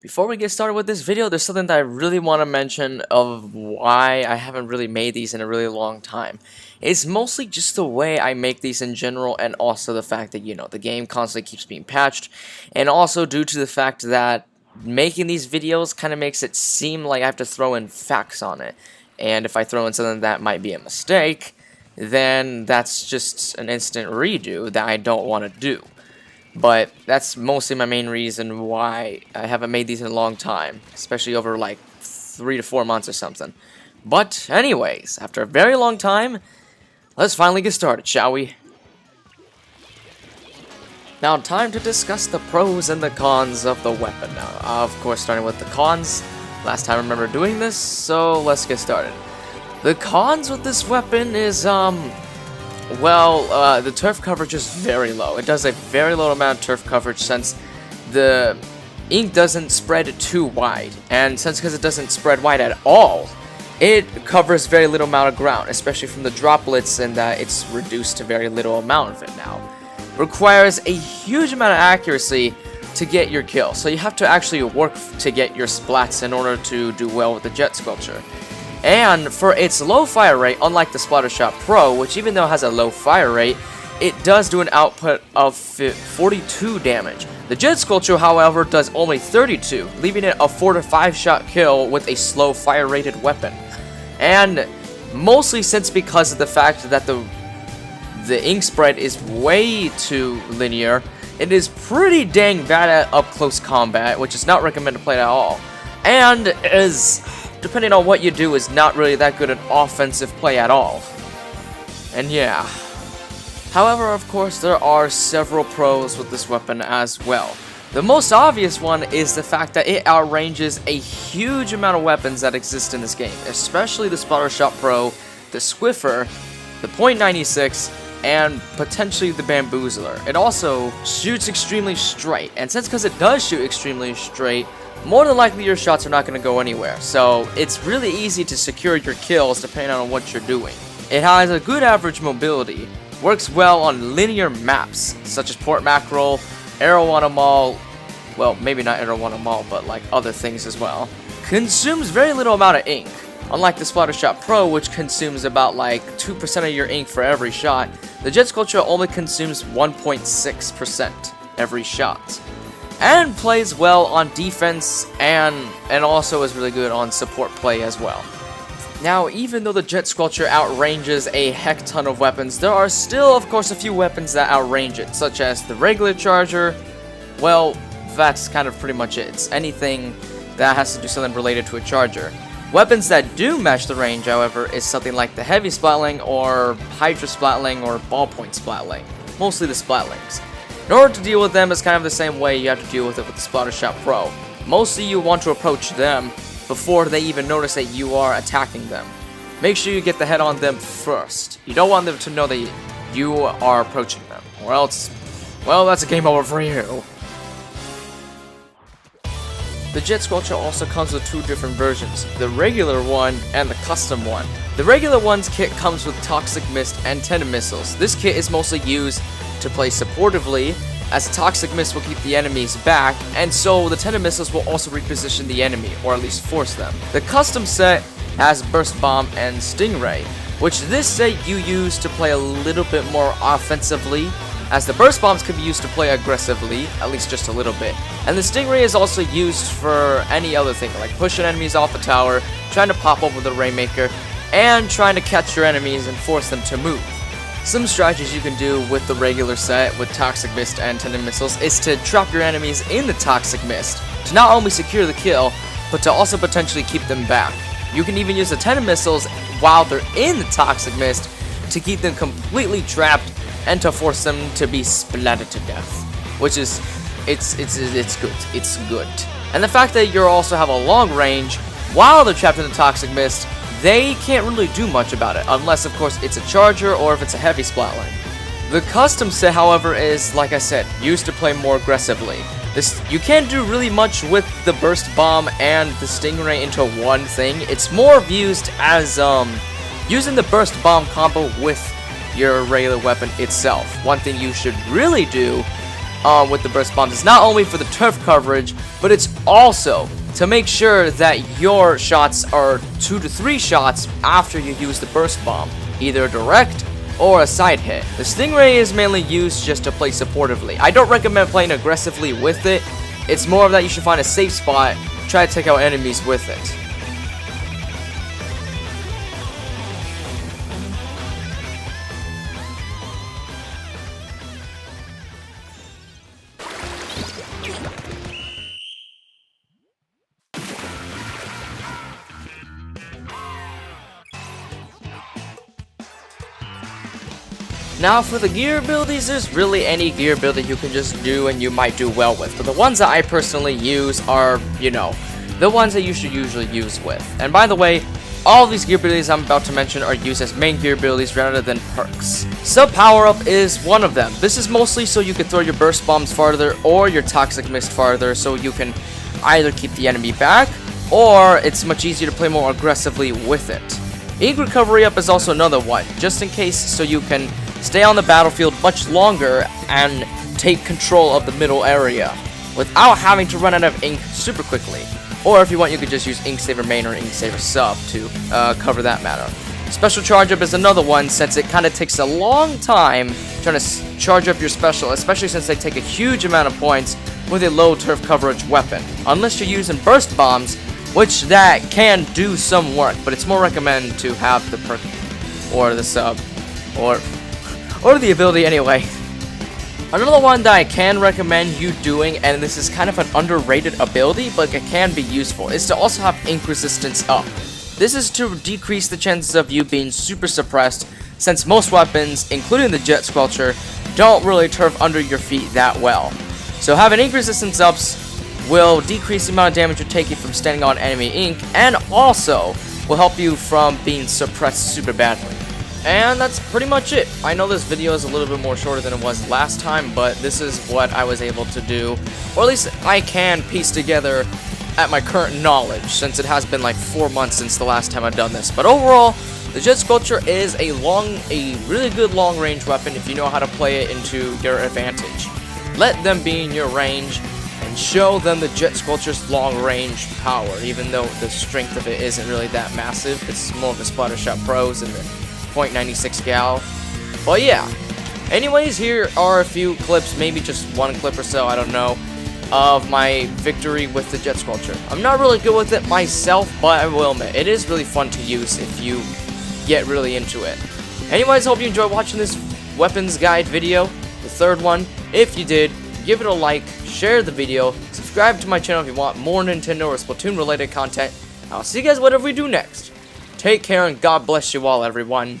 Before we get started with this video, there's something that I really want to mention of why I haven't really made these in a really long time. It's mostly just the way I make these in general, and also the fact that, the game constantly keeps being patched, and also due to the fact that making these videos kind of makes it seem like I have to throw in facts on it. And if I throw in something that might be a mistake, then that's just an instant redo that I don't want to do. But that's mostly my main reason why I haven't made these in a long time, especially over like 3 to 4 months or something. But anyways, after a very long time, let's finally get started, shall we? Now, time to discuss the pros and the cons of the weapon. Now, of course, starting with the cons. Last time I remember doing this, so let's get started. The cons with this weapon is, the turf coverage is very low. It does a very low amount of turf coverage since the ink doesn't spread too wide. And because it doesn't spread wide at all, it covers very little amount of ground, especially from the droplets, and that it's reduced to very little amount of it now. Requires a huge amount of accuracy to get your kill, so you have to actually work to get your splats in order to do well with the Jet Squelcher. And for its low fire rate, unlike the Splattershot Pro, which even though it has a low fire rate, it does do an output of 42 damage. The Jet Squelcher, however, does only 32, leaving it a 4 to 5 shot kill with a slow fire rated weapon. And mostly because of the fact that the ink spread is way too linear, it is pretty dang bad at up close combat, which is not recommended to play at all. And is, depending on what you do, is not really that good at offensive play at all. And yeah. However, of course, there are several pros with this weapon as well. The most obvious one is the fact that it outranges a huge amount of weapons that exist in this game, especially the Splattershot Pro, the Squiffer, the .96, and potentially the Bamboozler. It also shoots extremely straight, and because it does shoot extremely straight, more than likely your shots are not going to go anywhere, so it's really easy to secure your kills depending on what you're doing. It has a good average mobility, works well on linear maps, such as Port Mackerel, Arrow on a Mall, well, maybe not Arrow on a Mall, but like other things as well. Consumes very little amount of ink, unlike the Splattershot Pro, which consumes about like 2% of your ink for every shot. The Jet Squelcher only consumes 1.6% every shot. And plays well on defense, and also is really good on support play as well. Now, even though the Jet Squelcher outranges a heck ton of weapons, there are still, of course, a few weapons that outrange it, such as the regular charger. Well, that's kind of pretty much it. It's anything that has to do something related to a charger. Weapons that do match the range, however, is something like the heavy splatling, or Hydra splatling, or ballpoint splatling. Mostly the splatlings. In order to deal with them, it's kind of the same way you have to deal with it with the Splattershot Pro. Mostly you want to approach them before they even notice that you are attacking them. Make sure you get the head on them first. You don't want them to know that you are approaching them, or else, well, that's a game over for you. The Jet Squelcher also comes with two different versions, the regular one and the custom one. The regular one's kit comes with Toxic Mist and Tendon Missiles. This kit is mostly used to play supportively, as the Toxic Mist will keep the enemies back, and so the Tendon Missiles will also reposition the enemy, or at least force them. The custom set has Burst Bomb and Stingray, which this set you use to play a little bit more offensively, as the Burst Bombs can be used to play aggressively, at least just a little bit. And the Stingray is also used for any other thing, like pushing enemies off the tower, trying to pop over the Rainmaker, and trying to catch your enemies and force them to move. Some strategies you can do with the regular set with Toxic Mist and Tendon Missiles is to trap your enemies in the Toxic Mist, to not only secure the kill, but to also potentially keep them back. You can even use the Tendon Missiles while they're in the Toxic Mist to keep them completely trapped and to force them to be splatted to death, which is, it's good. And the fact that you also have a long range while they're trapped in the Toxic Mist, they can't really do much about it, unless of course it's a charger or if it's a heavy splatling. The custom set, however, is, like I said, used to play more aggressively. You can't do really much with the Burst Bomb and the Stingray into one thing. It's more used as using the Burst Bomb combo with your regular weapon itself. One thing you should really do with the burst bombs is not only for the turf coverage, but it's also to make sure that your shots are 2 to 3 shots after you use the burst bomb, either direct or a side hit. The Stingray is mainly used just to play supportively. I don't recommend playing aggressively with it. It's more of that you should find a safe spot, try to take out enemies with it. Now for the gear abilities, there's really any gear ability you can just do and you might do well with. But the ones that I personally use are, you know, the ones that you should usually use with. And by the way, all of these gear abilities I'm about to mention are used as main gear abilities rather than perks. Sub Power Up is one of them. This is mostly so you can throw your burst bombs farther or your toxic mist farther, so you can either keep the enemy back or it's much easier to play more aggressively with it. Ink Recovery Up is also another one, just in case, so you can stay on the battlefield much longer and take control of the middle area without having to run out of ink super quickly. Or if you want, you could just use Ink Saver Main or Ink Saver Sub to cover that matter. Special Charge Up is another one, since it kind of takes a long time trying to charge up your special, especially since they take a huge amount of points with a low turf coverage weapon. Unless you're using burst bombs, which that can do some work, but it's more recommended to have the perk or the sub or the ability anyway. Another one that I can recommend you doing, and this is kind of an underrated ability, but it can be useful, is to also have Ink Resistance Up. This is to decrease the chances of you being super suppressed, since most weapons, including the Jet Squelcher, don't really turf under your feet that well. So having Ink Resistance Ups will decrease the amount of damage you're taking from standing on enemy ink, and also will help you from being suppressed super badly. And that's pretty much it. I know this video is a little bit more shorter than it was last time, but this is what I was able to do, or at least I can piece together at my current knowledge, since it has been like 4 months since the last time I've done this. But overall, the Jet Squelcher is a really good long-range weapon if you know how to play it into your advantage. Let them be in your range, and show them the Jet Squelcher's long-range power, even though the strength of it isn't really that massive. It's more of the Splattershot Pros and the .96 gal. But yeah, anyways, here are a few clips, maybe just one clip or so, I don't know, of my victory with the Jet Squelcher. I'm not really good with it myself, but I will admit, it is really fun to use if you get really into it. Anyways, hope you enjoyed watching this weapons guide video, the third one. If you did, give it a like, share the video, subscribe to my channel if you want more Nintendo or Splatoon related content. I'll see you guys whatever we do next. Take care and God bless you all, everyone.